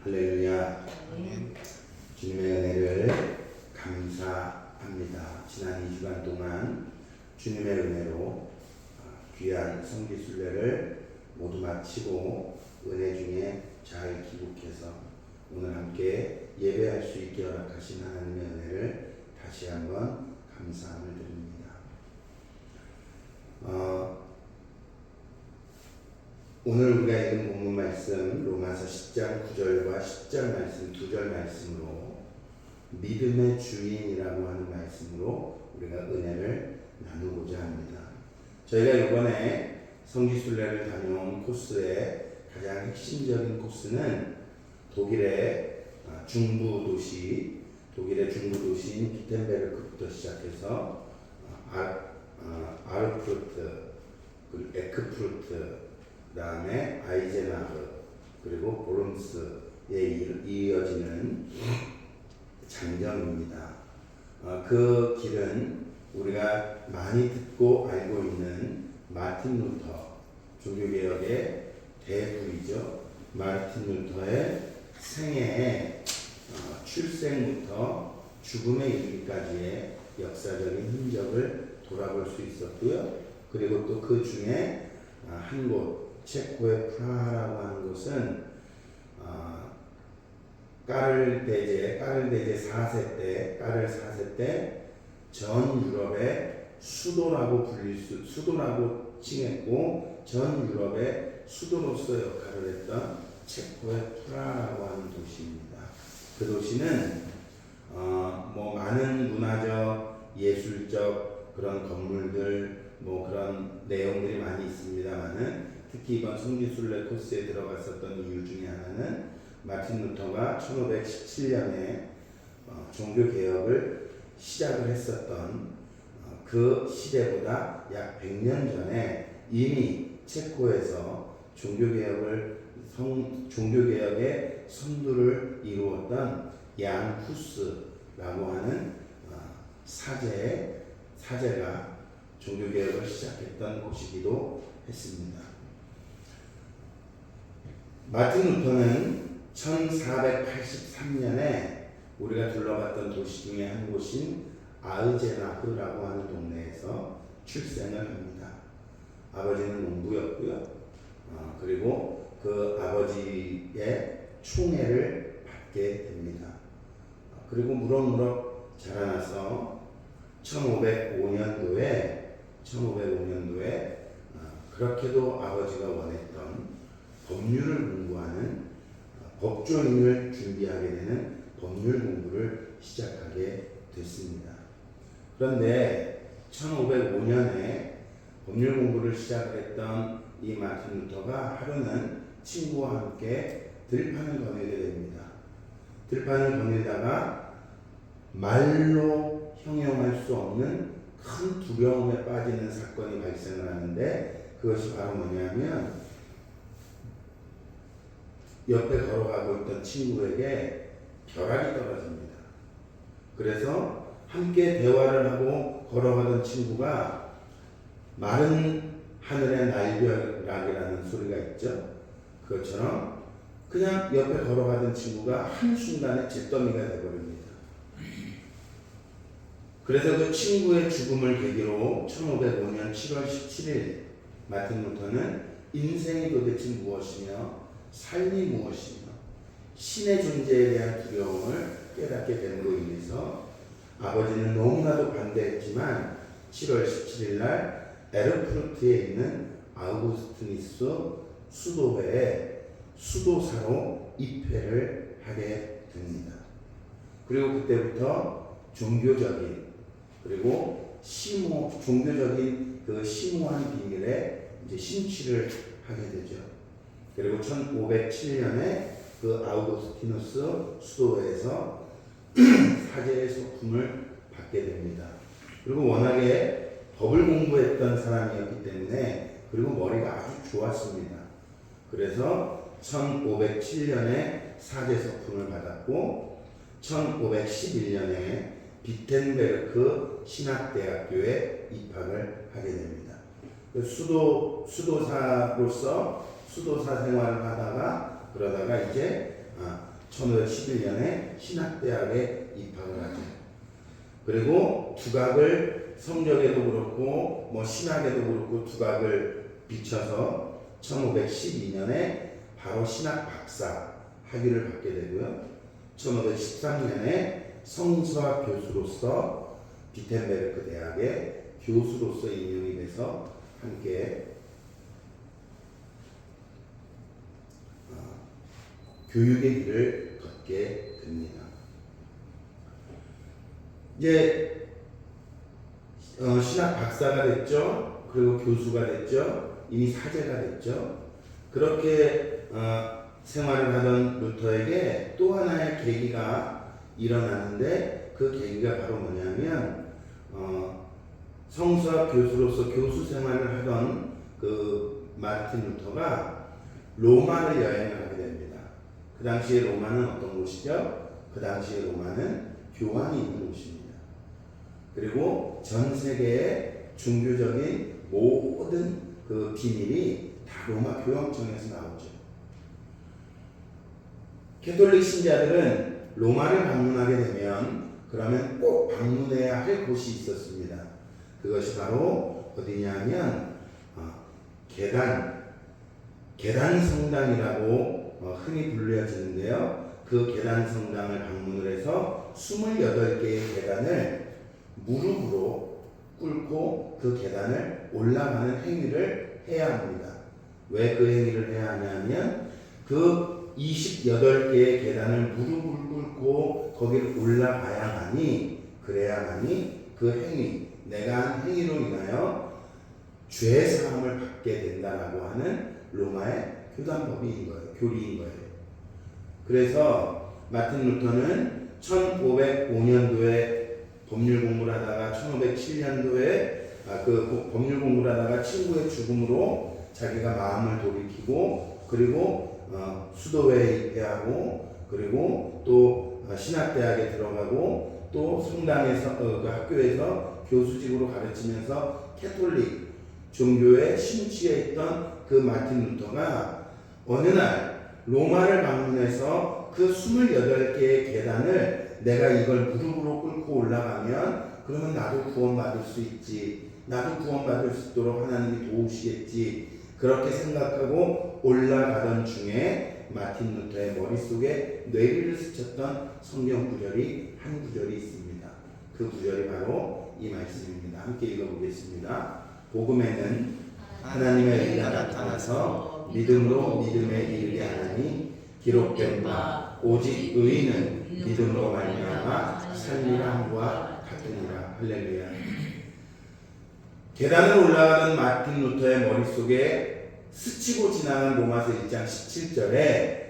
할렐루야. 주님의 은혜를 감사합니다. 지난 2주간 동안 주님의 은혜로 귀한 성지순례를 모두 마치고 은혜 중에 잘 기록해서 오늘 함께 예배할 수 있게 허락하신 하나님의 은혜를 다시 한번 감사함을 드립니다. 오늘 우리가 읽은 본문 말씀 로마서 10장 9절과 10절 말씀 2절 말씀으로 믿음의 주인이라고 하는 말씀으로 우리가 은혜를 나누고자 합니다. 저희가 이번에 성지순례를 다녀온 코스의 가장 핵심적인 코스는 독일의 중부 도시인 비텐베르크부터 시작해서 아르프루트, 에크프루트, 그 다음에 아이제나흐, 그리고 보름스에 이어지는 장정입니다. 그 길은 우리가 많이 듣고 알고 있는 마틴 루터, 종교개혁의 대부이죠. 마틴 루터의 생애의 출생부터 죽음에 이르기까지의 역사적인 흔적을 돌아볼 수 있었고요. 그리고 또 그 중에 한 곳, 체코의 프라하라고 하는 곳은 까를 대제 4세 때 전 유럽의 수도라고 칭했고 전 유럽의 수도로서 역할을 했던 체코의 프라하라고 하는 도시입니다. 그 도시는 많은 문화적, 예술적 그런 건물들, 그런 내용들이 많이 있습니다만은 특히 이번 성지순례 코스에 들어갔었던 이유 중에 하나는 마틴 루터가 1517년에 종교개혁을 시작을 했었던 그 시대보다 약 100년 전에 이미 체코에서 종교개혁의 선두를 이루었던 양 후스라고 하는 사제가 종교개혁을 시작했던 곳이기도 했습니다. 마틴 루터는 1483년에 우리가 둘러봤던 도시 중에 한 곳인 아이제나흐라고 하는 동네에서 출생을 합니다. 아버지는 농부였고요. 그리고 그 아버지의 총애를 받게 됩니다. 그리고 무럭무럭 자라나서 1505년도에 그렇게도 아버지가 원했던 법률을 공부하는 법조인을 준비하게 되는 법률 공부를 시작하게 됐습니다. 그런데 1505년에 법률 공부를 시작했던 이 마틴 루터가 하루는 친구와 함께 들판을 거닐게 됩니다. 들판을 거닐다가 말로 형용할 수 없는 큰 두려움에 빠지는 사건이 발생을 하는데 그것이 바로 뭐냐면 옆에 걸어가고 있던 친구에게 벼락이 떨어집니다. 그래서 함께 대화를 하고 걸어가던 친구가 마른 하늘의 날벼락이라는 소리가 있죠. 그것처럼 그냥 옆에 걸어가던 친구가 한순간에 잿더미가 되어버립니다. 그래서 그 친구의 죽음을 계기로 1505년 7월 17일 마틴 루터는 인생이 도대체 무엇이며 삶이 무엇이며 신의 존재에 대한 두려움을 깨닫게 됨으로 인해서 아버지는 너무나도 반대했지만 7월 17일 날 에르프루트에 있는 아우구스티누스 수도회에 수도사로 입회를 하게 됩니다. 그리고 그때부터 종교적인 그 심오한 비밀에 이제 심취를 하게 되죠. 그리고 1507년에 그 아우구스티누스 수도회에서 사제의 소품을 받게 됩니다. 그리고 워낙에 법을 공부했던 사람이었기 때문에 그리고 머리가 아주 좋았습니다. 그래서 1507년에 사제 소품을 받았고 1511년에 비텐베르크 신학대학교에 입학을 하게 됩니다. 수도사로서 수도사 생활을 하다가 그러다가 이제 1511년에 신학대학에 입학을 하죠. 그리고 두각을 성적에도 그렇고 뭐 신학에도 그렇고 두각을 비춰서 1512년에 바로 신학 박사 학위를 받게 되고요. 1513년에 성서학 교수로서 비텐베르크 대학의 교수로서 임명이 돼서 함께 교육의 길을 걷게 됩니다. 이제 신학 박사가 됐죠. 그리고 교수가 됐죠. 이미 사제가 됐죠. 그렇게 생활을 하던 루터에게 또 하나의 계기가 일어나는데 그 계기가 바로 뭐냐면 성서학 교수로서 교수 생활을 하던 그 마르틴 루터가 로마를 여행을 하게 됩니다. 그 당시에 로마는 어떤 곳이죠? 그 당시에 로마는 교황이 있는 곳입니다. 그리고 전 세계의 종교적인 모든 그 비밀이 다 로마 교황청에서 나오죠. 캐톨릭 신자들은 로마를 방문하게 되면 그러면 꼭 방문해야 할 곳이 있었습니다. 그것이 바로 어디냐면 계단 성당이라고 흔히 불려지는데요. 그 계단 성당을 방문을 해서 28개의 계단을 무릎으로 꿇고 그 계단을 올라가는 행위를 해야 합니다. 왜 그 행위를 해야 하냐면 그 28개의 계단을 무릎을 꿇고 거기를 올라가야만이 그래야만이 그 행위, 내가 한 행위로 인하여 죄 사함을 받게 된다라고 하는 로마의 교단법인 거예요. 교리인 거예요. 그래서 마틴 루터는 1505년도에 법률 공부를 하다가 1507년도에 그 법률 공부를 하다가 친구의 죽음으로 자기가 마음을 돌이키고 그리고 수도회에 입회하고 그리고 또 신학대학에 들어가고 또 성당에서 그 학교에서 교수직으로 가르치면서 캐톨릭 종교에 심취해 있던 그 마틴 루터가 어느 날 로마를 방문해서 그 28개의 계단을 내가 이걸 무릎으로 꿇고 올라가면 그러면 나도 구원받을 수 있지. 나도 구원받을 수 있도록 하나님이 도우시겠지. 그렇게 생각하고 올라가던 중에 마틴 루터의 머릿속에 뇌리를 스쳤던 성경 구절이 한 구절이 있습니다. 그 구절이 바로 이 말씀입니다. 함께 읽어보겠습니다. 복음에는 하나님의 의가 나타나서 믿음으로 믿음에 이르게 하나니 기록된 바 오직 의인은 믿음으로 말미암아 살리라 함과 같으니라. 할렐루야. 계단을 올라가던 마틴 루터의 머릿속에 스치고 지나간 로마서 1장 17절에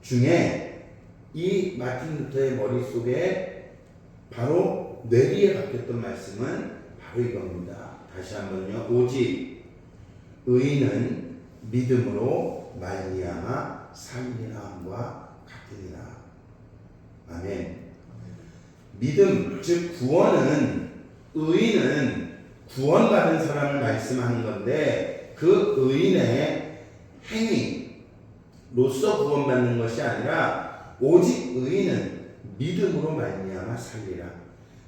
중에 이 마틴 루터의 머릿속에 바로 뇌리에 박혔던 말씀은 바로 이겁니다. 다시 한번요. 오직 의인은 믿음으로 말미암아 살리라 함과 같으니라. 아멘. 믿음, 즉 구원은 의인은 구원받은 사람을 말씀하는 건데 그 의인의 행위로서 구원받는 것이 아니라 오직 의인은 믿음으로 말미암아 살리라.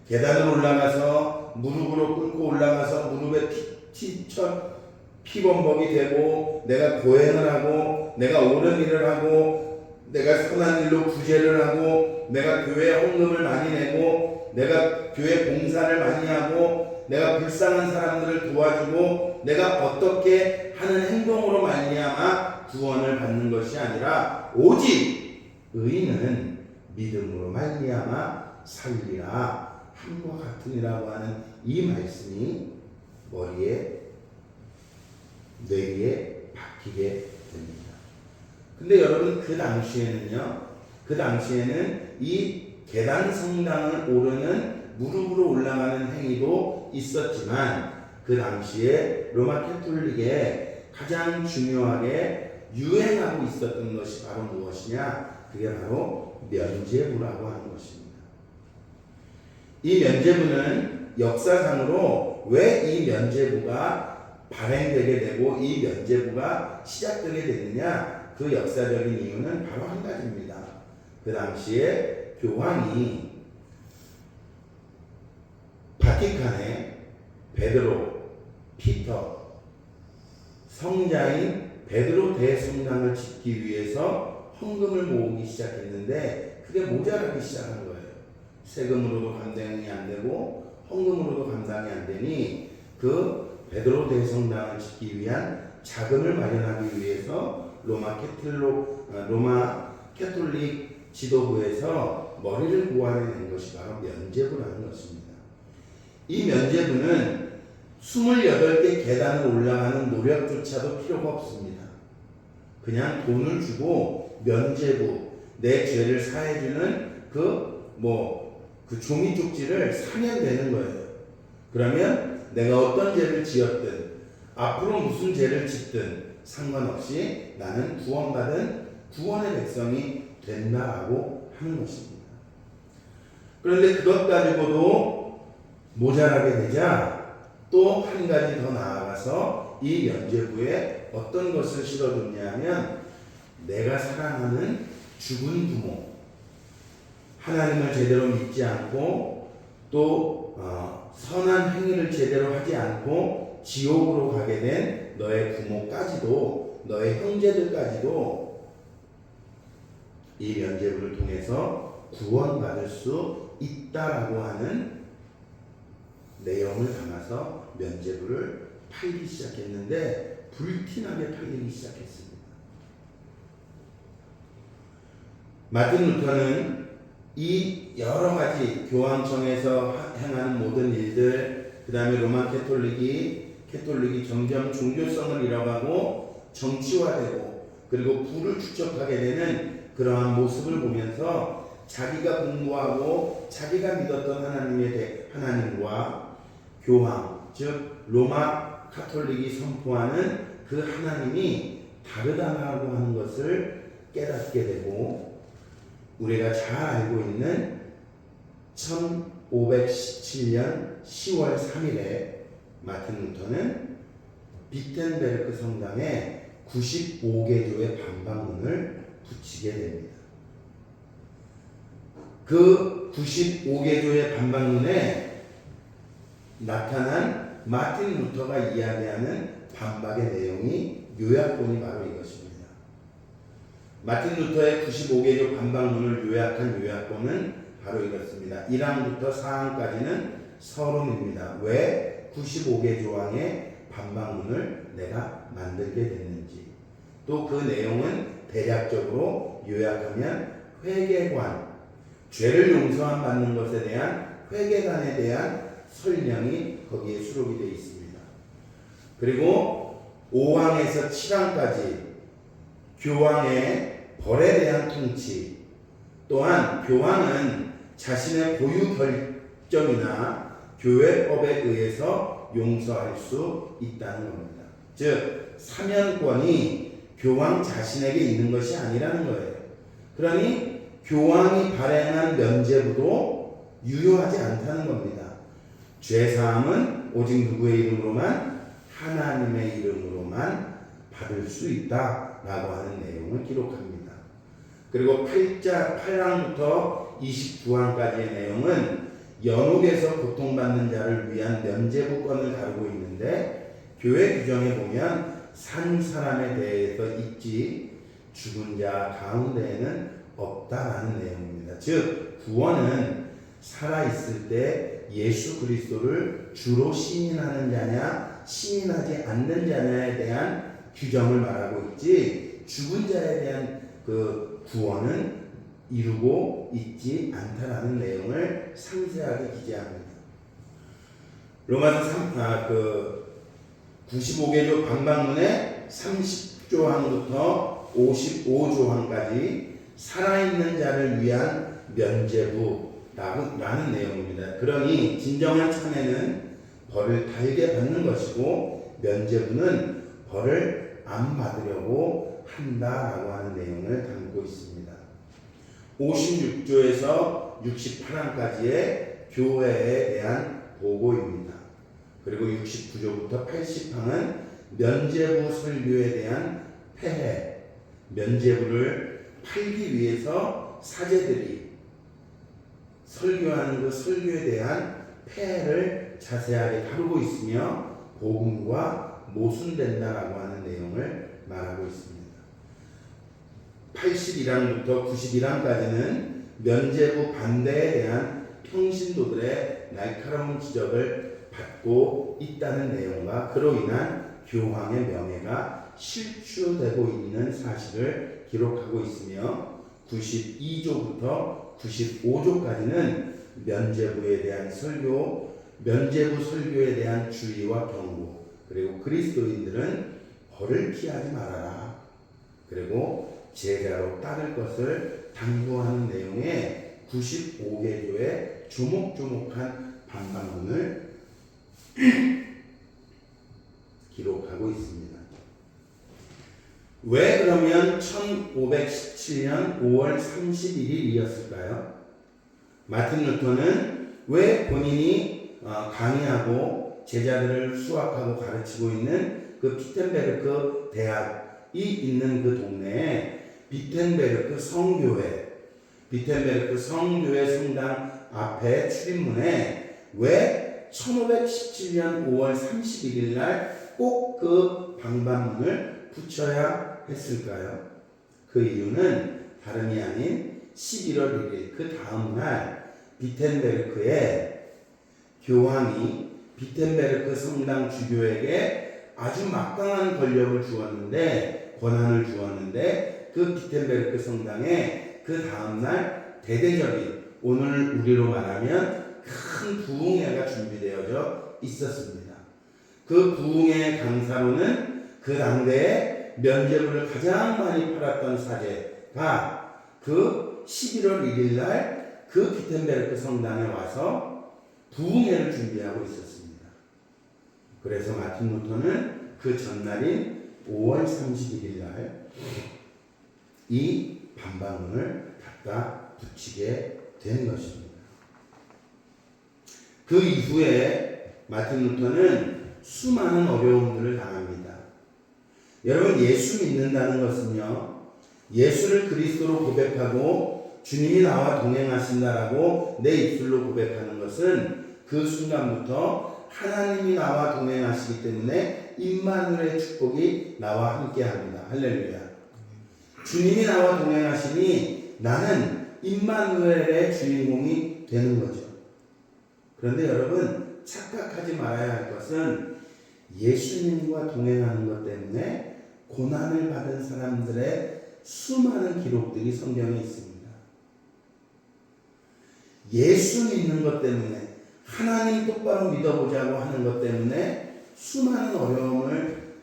계단을 올라가서 무릎으로 꿇고 올라가서 무릎에 피범벅이 되고 내가 고행을 하고 내가 옳은 일을 하고 내가 선한 일로 구제를 하고 내가 교회에 헌금을 많이 내고 내가 교회 봉사를 많이 하고 내가 불쌍한 사람들을 도와주고 내가 어떻게 하는 행동으로 말미암아 구원을 받는 것이 아니라 오직 의인은 믿음으로 말미암아 살리라 함과 같으니라고 하는 이 말씀이 머리에 뇌리에 박히게 됩니다. 근데 여러분 그 당시에는 이 계단 성당을 오르는 무릎으로 올라가는 행위도 있었지만 그 당시에 로마 캐톨릭에 가장 중요하게 유행하고 있었던 것이 바로 무엇이냐? 그게 바로 면죄부라고 하는 것입니다. 이 면죄부는 역사상으로 왜 이 면죄부가 발행되게 되고 이 면죄부가 시작되게 됐느냐? 그 역사적인 이유는 바로 한 가지입니다. 그 당시에 교황이 바티칸에 베드로, 피터, 성자인 베드로 대성당을 짓기 위해서 헌금을 모으기 시작했는데 그게 모자라기 시작한 거예요. 세금으로도 감당이 안 되고 헌금으로도 감당이 안 되니 그 베드로 대성당을 짓기 위한 자금을 마련하기 위해서 로마 캐톨릭 지도부에서 머리를 고안해낸 것이 바로 면죄부라는 것입니다. 이 면죄부는 28개 계단을 올라가는 노력조차도 필요가 없습니다. 그냥 돈을 주고 면죄부, 내 죄를 사해주는 그 종이 쪽지를 사면 되는 거예요. 그러면 내가 어떤 죄를 지었든 앞으로 무슨 죄를 짓든 상관없이 나는 구원받은 구원의 백성이 된다라고 하는 것입니다. 그런데 그것 가지고도 모자라게 되자 또 한 가지 더 나아가서 이 면죄부에 어떤 것을 실어줬냐 하면 내가 사랑하는 죽은 부모, 하나님을 제대로 믿지 않고 또 선한 행위를 제대로 하지 않고 지옥으로 가게 된 너의 부모까지도, 너의 형제들까지도 이 면죄부를 통해서 구원받을 수 있다라고 하는 내용을 담아서 면죄부를 팔기 시작했는데 불티나게 팔리기 시작했습니다. 마틴 루터는 이 여러 가지 교황청에서 행하는 모든 일들, 그 다음에 로마 캐톨릭이 점점 종교성을 잃어가고 정치화되고 그리고 부를 축적하게 되는 그러한 모습을 보면서 자기가 공부하고 자기가 믿었던 하나님과 교황, 즉 로마 카톨릭이 선포하는 그 하나님이 다르다라고 하는 것을 깨닫게 되고, 우리가 잘 알고 있는 1517년 10월 3일에 마틴 루터는 비텐베르크 성당에 95개조의 반박문을 붙이게 됩니다. 그 95개조의 반박문에 나타난 마틴 루터가 이야기하는 반박의 내용이 요약본이 바로 이것입니다. 마틴 루터의 95개조 반박문을 요약한 요약본은 바로 이렇습니다. 1항부터 4항까지는 서론입니다. 왜 95개 조항의 반박문을 내가 만들게 됐는지, 또 그 내용은 대략적으로 요약하면 회개관, 죄를 용서함 받는 것에 대한 회개관에 대한 설명이 거기에 수록이 되어 있습니다. 그리고 5항에서 7항까지 교황의 벌에 대한 통치, 또한 교황은 자신의 고유 결정이나 교회법에 의해서 용서할 수 있다는 겁니다. 즉 사면권이 교황 자신에게 있는 것이 아니라는 거예요. 그러니 교황이 발행한 면죄부도 유효하지 않다는 겁니다. 죄사함은 오직 누구의 이름으로만? 하나님의 이름으로만 받을 수 있다라고 하는 내용을 기록합니다. 그리고 8항부터 29항까지의 내용은 연옥에서 고통받는 자를 위한 면죄부권을 다루고 있는데, 교회 규정에 보면 산 사람에 대해서 있지 죽은 자 가운데에는 없다라는 내용입니다. 즉 구원은 살아있을 때 예수 그리스도를 주로 시인하는 자냐 시인하지 않는 자냐에 대한 규정을 말하고 있지, 죽은 자에 대한 그 구원은 이루고 있지 않다라는 내용을 상세하게 기재합니다. 로마서 95개조 반박문의 30조항부터 55조항까지 살아있는 자를 위한 면죄부라는 내용입니다. 그러니 진정한 참회는 벌을 달게 받는 것이고, 면죄부는 벌을 안 받으려고 한다라고 하는 내용을 담고 있습니다. 56조에서 68항까지의 교회에 대한 보고입니다. 그리고 69조부터 80항은 면죄부 설교에 대한 폐해, 면죄부를 팔기 위해서 사제들이 설교하는 그 설교에 대한 폐해를 자세하게 다루고 있으며 복음과 모순된다라고 하는 내용을 말하고 있습니다. 81항부터 91항까지는 면죄부 반대에 대한 평신도들의 날카로운 지적을 받고 있다는 내용과 그로 인한 교황의 명예가 실추되고 있는 사실을 기록하고 있으며 92조부터 95조까지는 면죄부에 대한 설교, 면죄부 설교에 대한 주의와 경고, 그리고 그리스도인들은 벌을 피하지 말아라. 그리고 제자로 따를 것을 당부하는 내용의 95개조의 조목조목한 반박문을 기록하고 있습니다. 왜 그러면 1517년 5월 31일이었을까요? 마틴 루터는 왜 본인이 강의하고 제자들을 수학하고 가르치고 있는 그 비텐베르크 대학이 있는 그 동네에 비텐베르크 성교회 성당 앞에 출입문에 왜 1517년 5월 31일 날 꼭 그 방반문을 붙여야 했을까요? 그 이유는 다름이 아닌 11월 1일 그 다음날 비텐베르크의 교황이 비텐베르크 성당 주교에게 아주 막강한 권력을 주었는데, 권한을 주었는데, 그 비텐베르크 성당에 그 다음날 대대적인, 오늘 우리로 말하면 큰 부흥회가 준비되어져 있었습니다. 그 부흥회 강사로는 그 당대에 면죄부를 가장 많이 팔았던 사제가 그 11월 1일 날 그 비텐베르크 성당에 와서 부흥회를 준비하고 있었습니다. 그래서 마틴 루터는 그 전날인 5월 31일 날 이 반박문을 갖다 붙이게 된 것입니다. 그 이후에 마틴 루터는 수많은 어려움들을 당합니다. 여러분, 예수 믿는다는 것은요, 예수를 그리스도로 고백하고 주님이 나와 동행하신다라고 내 입술로 고백하는 것은 그 순간부터 하나님이 나와 동행하시기 때문에 임마누엘의 축복이 나와 함께합니다. 할렐루야. 주님이 나와 동행하시니 나는 임마누엘의 주인공이 되는 거죠. 그런데 여러분, 착각하지 말아야 할 것은 예수님과 동행하는 것 때문에 고난을 받은 사람들의 수많은 기록들이 성경에 있습니다. 예수 믿는 것 때문에, 하나님 똑바로 믿어보자고 하는 것 때문에 수많은 어려움을,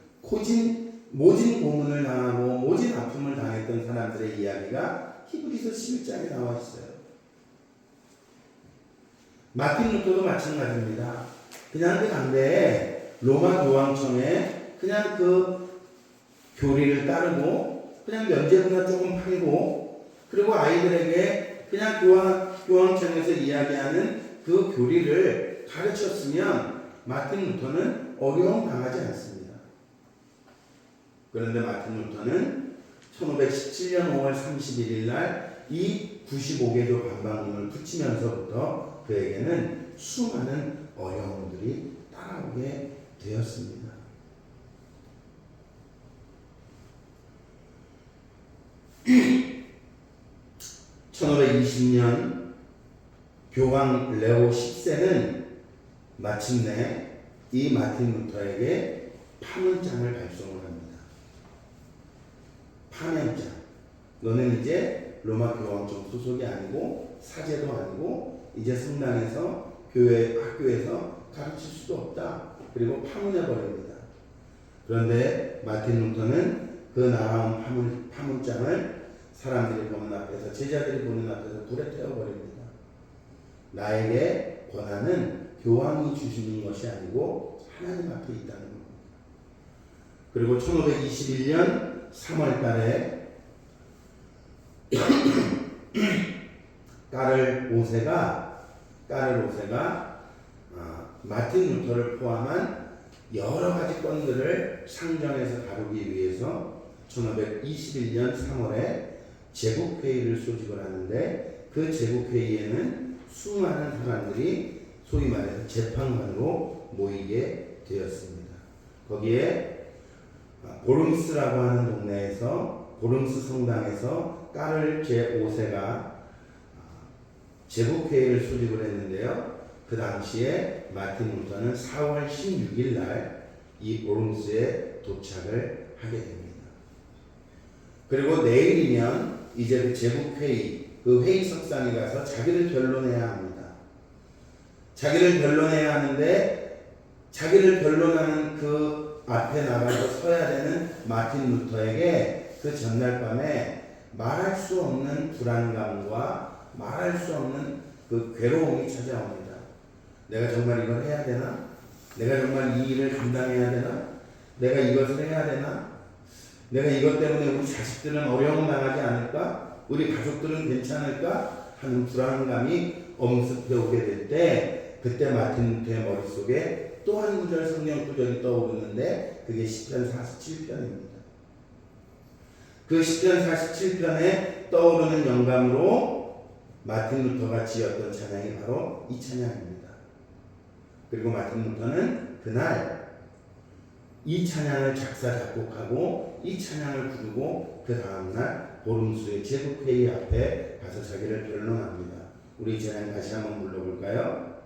모진 고문을 당하고 모진 아픔을 당했던 사람들의 이야기가 히브리서 11장에 나와 있어요. 마틴 루터도 마찬가지입니다. 그냥 그 당대에 로마 교황청에 그냥 그 교리를 따르고 그냥 면죄부나 조금 팔고, 그리고 아이들에게 그냥 교황청에서 이야기하는 그 교리를 가르쳤으면 마틴 루터는 어려움 당하지 않습니다. 그런데 마틴 루터는 1517년 5월 31일 날 이 95개조 반박문을 붙이면서부터 그에게는 수많은 어려움들이 따라오게 되었습니다. (1520년) 교황 레오 10세는 마침내 이 마틴 루터에게 파문장을 발송을 합니다. 파면장. 너는 이제 로마 교황청 소속이 아니고 사제도 아니고 이제 성당에서 교회 학교에서 가르칠 수도 없다. 그리고 파문해 버립니다. 그런데 마틴 루터는 그 날아온 파문장을 사람들이 보는 앞에서, 제자들이 보는 앞에서 불에 태워 버립니다. 나에게 권한은 교황이 주시는 것이 아니고 하나님 앞에 있다는 겁니다. 그리고 1521년 3월 달에 까를 5세가 마틴 루터를 포함한 여러 가지 건들을 상정해서 다루기 위해서 1521년 3월에 제국회의를 소집을 하는데 그 제국회의에는 수많은 사람들이 소위 말해서 재판관으로 모이게 되었습니다. 거기에 보름스라고 하는 동네에서 보름스 성당에서 까를 제5세가 제국회의를 소집을 했는데요. 그 당시에 마틴 루터는 4월 16일 날 이 보름스에 도착을 하게 됩니다. 그리고 내일이면 이제 그 제국회의, 그 회의석상에 가서 자기를 변론해야 합니다. 자기를 변론해야 하는데 자기를 변론하는 그 앞에 나가서 서야 되는 마틴 루터에게 그 전날 밤에 말할 수 없는 불안감과 말할 수 없는 그 괴로움이 찾아옵니다. 내가 정말 이걸 해야 되나? 내가 정말 이 일을 감당해야 되나? 내가 이것을 해야 되나? 내가 이것 때문에 우리 자식들은 어려움 당하지 않을까? 우리 가족들은 괜찮을까? 하는 불안감이 엄습해 오게 될 때 그때 마틴 루터의 머릿속에 또 한 구절 성경 구절이 떠오르는데 그게 시편 47편입니다. 그 시편 47편에 떠오르는 영감으로 마틴 루터가 지었던 찬양이 바로 이 찬양입니다. 그리고 마틴 루터는 그날 이 찬양을 작사 작곡하고 이 찬양을 부르고 그 다음날 보름수의 제국회의 앞에 가서 자기를 변론합니다. 우리 이 찬양 다시 한번 불러볼까요?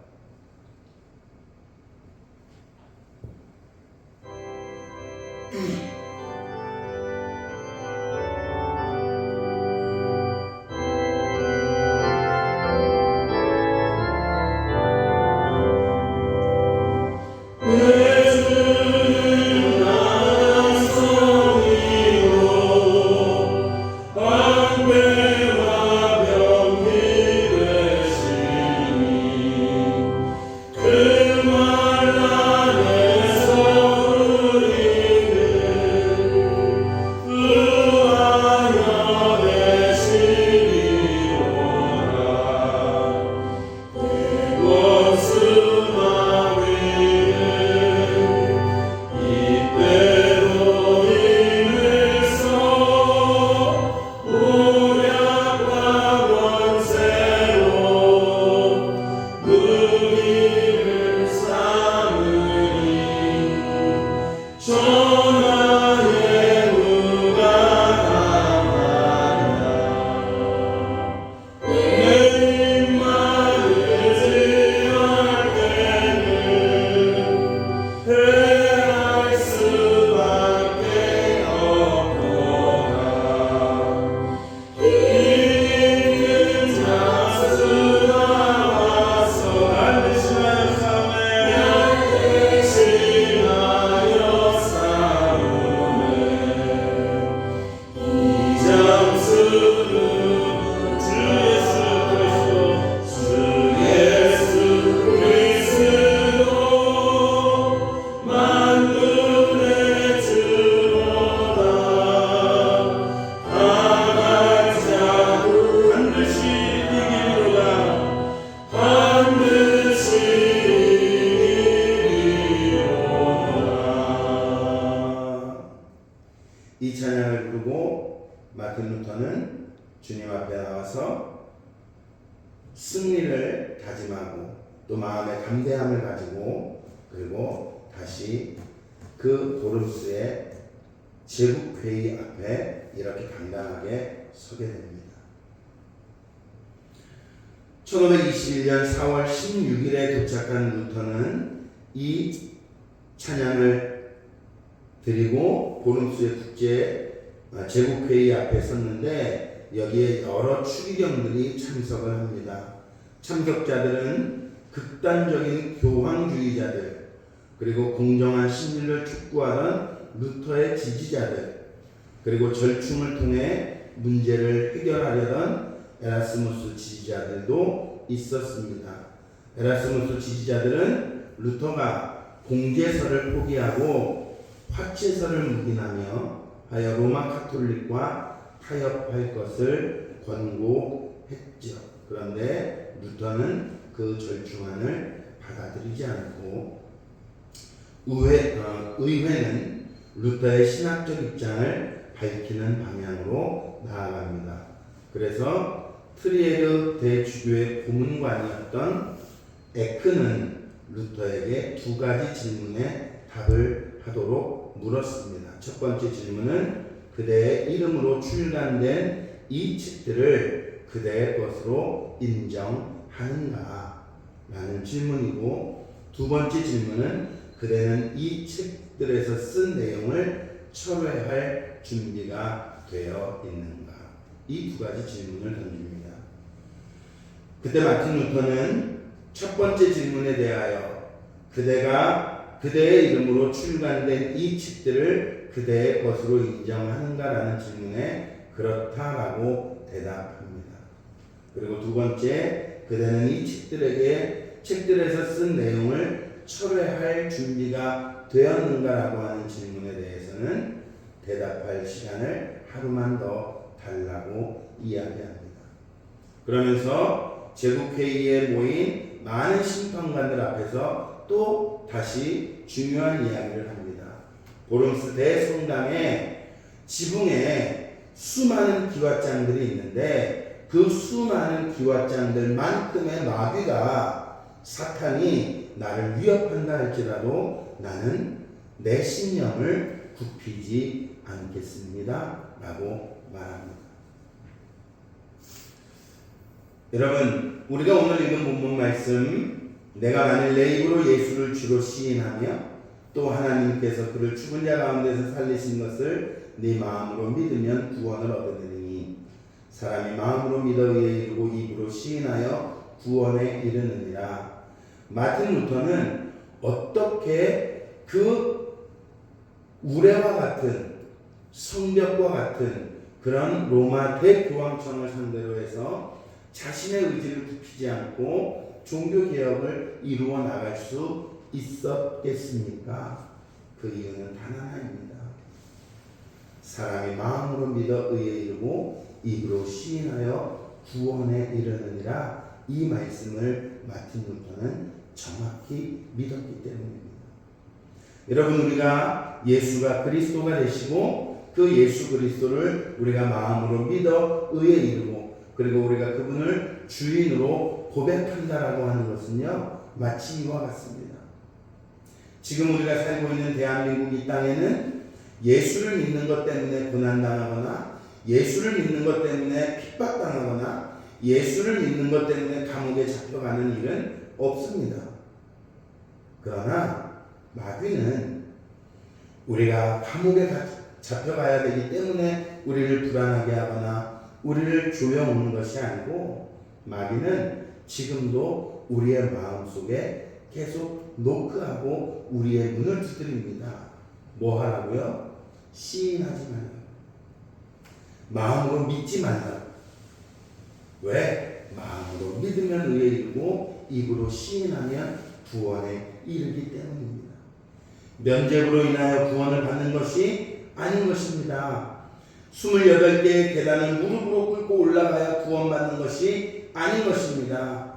이 찬양을 부르고 마틴 루터는 주님 앞에 나와서 승리를 다짐하고 또 마음의 담대함을 가지고 그리고 다시 그 보름스의 제국회의 앞에 이렇게 당당하게 서게 됩니다. 1521년 4월 16일에 도착한 루터는 이 찬양을 드리고 보름수의 국제 제국회의 앞에 섰는데 여기에 여러 추기경들이 참석을 합니다. 참석자들은 극단적인 교황주의자들 그리고 공정한 신율을 촉구하던 루터의 지지자들 그리고 절충을 통해 문제를 해결하려던 에라스무스 지지자들도 있었습니다. 에라스무스 지지자들은 루터가 공제설을 포기하고 화채설을 묵인하며 하여 로마 카톨릭과 타협할 것을 권고했죠. 그런데 루터는 그 절충안을 받아들이지 않고 의회는 루터의 신학적 입장을 밝히는 방향으로 나아갑니다. 그래서 트리에르 대주교의 고문관이었던 에크는 루터에게 두 가지 질문에 답을 하도록 물었습니다. 첫 번째 질문은 그대의 이름으로 출간된 이 책들을 그대의 것으로 인정하는가? 라는 질문이고, 두 번째 질문은 그대는 이 책들에서 쓴 내용을 철회할 준비가 되어 있는가? 이 두 가지 질문을 던집니다. 그때 마틴 루터는 첫 번째 질문에 대하여 그대가 그대의 이름으로 출간된 이 책들을 그대의 것으로 인정하는가라는 질문에 그렇다라고 대답합니다. 그리고 두 번째, 그대는 이 책들에서 쓴 내용을 철회할 준비가 되었는가라고 하는 질문에 대해서는 대답할 시간을 하루만 더 달라고 이야기합니다. 그러면서 제국회의에 모인 많은 심판관들 앞에서 또 다시 중요한 이야기를 합니다. 보름스 대성당의 지붕에 수많은 기와장들이 있는데 그 수많은 기와장들만큼의 마귀가 사탄이 나를 위협한다 할지라도 나는 내 신념을 굽히지 않겠습니다. 라고 말합니다. 여러분, 우리가 오늘 읽은 본문 말씀, 내가 만일 내 입으로 예수를 주로 시인하며 또 하나님께서 그를 죽은 자 가운데서 살리신 것을 네 마음으로 믿으면 구원을 얻으리니 사람이 마음으로 믿어 의에 이르고 입으로 시인하여 구원에 이르느니라. 마틴 루터는 어떻게 그 우레와 같은 성벽과 같은 그런 로마 대교황청을 상대로 해서 자신의 의지를 굽히지 않고 종교개혁을 이루어 나갈 수 있었겠습니까? 그 이유는 단 하나입니다. 사람이 마음으로 믿어 의에 이르고 입으로 시인하여 구원에 이르느니라. 이 말씀을 마틴 루터는 정확히 믿었기 때문입니다. 여러분, 우리가 예수가 그리스도가 되시고 그 예수 그리스도를 우리가 마음으로 믿어 의에 이르고 그리고 우리가 그분을 주인으로 고백한다라고 하는 것은요, 마치 이와 같습니다. 지금 우리가 살고 있는 대한민국 이 땅에는 예수를 믿는 것 때문에 고난당하거나 예수를 믿는 것 때문에 핍박당하거나 예수를 믿는 것 때문에 감옥에 잡혀가는 일은 없습니다. 그러나 마귀는 우리가 감옥에 잡혀가야 되기 때문에 우리를 불안하게 하거나 우리를 조여오는 것이 아니고 마귀는 지금도 우리의 마음속에 계속 노크하고 우리의 문을 두드립니다. 뭐 하라고요? 시인하지 말라고. 마음으로 믿지 말라고. 왜? 마음으로 믿으면 의에 이르고 입으로 시인하면 구원에 이르기 때문입니다. 면죄부로 인하여 구원을 받는 것이 아닌 것입니다. 28개의 계단을 무릎으로 꿇고 올라가야 구원받는 것이 아닌 것입니다.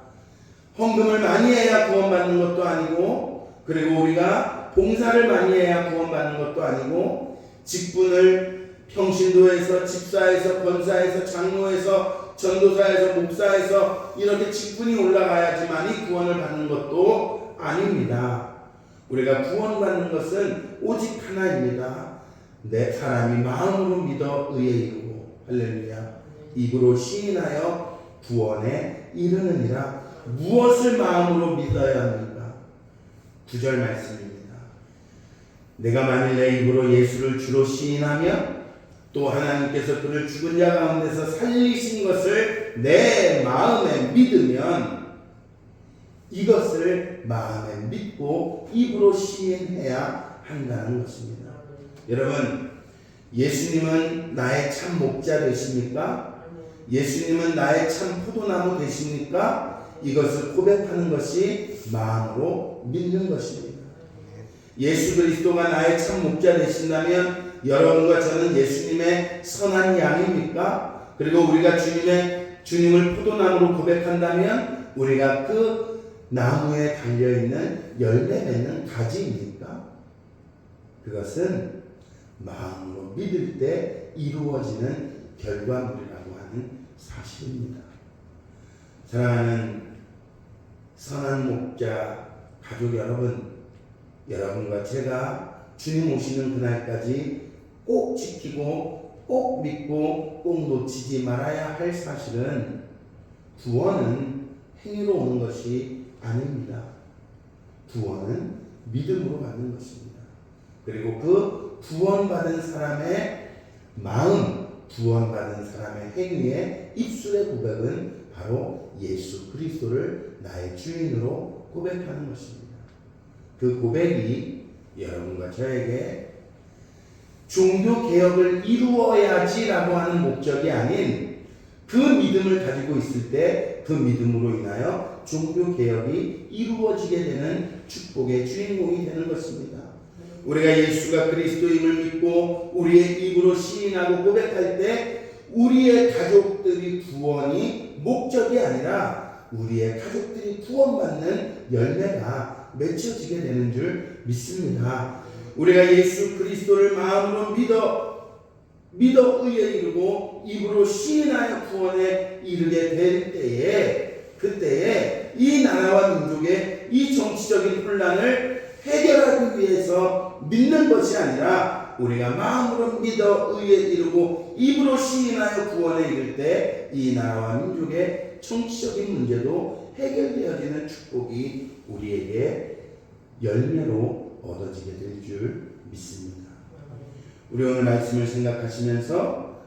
헌금을 많이 해야 구원받는 것도 아니고, 그리고 우리가 봉사를 많이 해야 구원받는 것도 아니고, 직분을 평신도에서, 집사에서, 권사에서, 장로에서, 전도사에서, 목사에서 이렇게 직분이 올라가야지만이 구원을 받는 것도 아닙니다. 우리가 구원받는 것은 오직 하나입니다. 내 사람이 마음으로 믿어 의에 이르고 할렐루야 입으로 시인하여 구원에 이르느니라. 무엇을 마음으로 믿어야 합니까? 9절 말씀입니다. 내가 만일 내 입으로 예수를 주로 시인하며 또 하나님께서 그를 죽은 자 가운데서 살리신 것을 내 마음에 믿으면 이것을 마음에 믿고 입으로 시인해야 한다는 것입니다. 여러분, 예수님은 나의 참 목자 되십니까? 예수님은 나의 참 포도나무 되십니까? 이것을 고백하는 것이 마음으로 믿는 것입니다. 예수 그리스도가 나의 참 목자 되신다면 여러분과 저는 예수님의 선한 양입니까? 그리고 우리가 주님을 포도나무로 고백한다면 우리가 그 나무에 달려있는 열매 맺는 가지입니까? 그것은 마음으로 믿을 때 이루어지는 결과물이라고 하는 사실입니다. 사랑하는 선한 목자 가족 여러분, 여러분과 제가 주님 오시는 그날까지 꼭 지키고 꼭 믿고 꼭 놓치지 말아야 할 사실은 구원은 행위로 오는 것이 아닙니다. 구원은 믿음으로 받는 것입니다. 그리고 그 구원받은 사람의 마음, 구원받은 사람의 행위의 입술의 고백은 바로 예수 그리스도를 나의 주인으로 고백하는 것입니다. 그 고백이 여러분과 저에게 종교개혁을 이루어야지라고 하는 목적이 아닌 그 믿음을 가지고 있을 때 그 믿음으로 인하여 종교개혁이 이루어지게 되는 축복의 주인공이 되는 것입니다. 우리가 예수가 그리스도임을 믿고 우리의 입으로 시인하고 고백할 때 우리의 가족들이 구원이 목적이 아니라 우리의 가족들이 구원받는 열매가 맺혀지게 되는 줄 믿습니다. 우리가 예수 그리스도를 마음으로 믿어 의에 이르고 입으로 시인하여 구원에 이르게 될 때에 그때에 이 나라와 민족의 이 정치적인 혼란을 해결하기 위해서 믿는 것이 아니라 우리가 마음으로 믿어 의에 이르고 입으로 시인하여 구원에 이를 때 이 나라와 민족의 정치적인 문제도 해결되어지는 축복이 우리에게 열매로 얻어지게 될 줄 믿습니다. 우리 오늘 말씀을 생각하시면서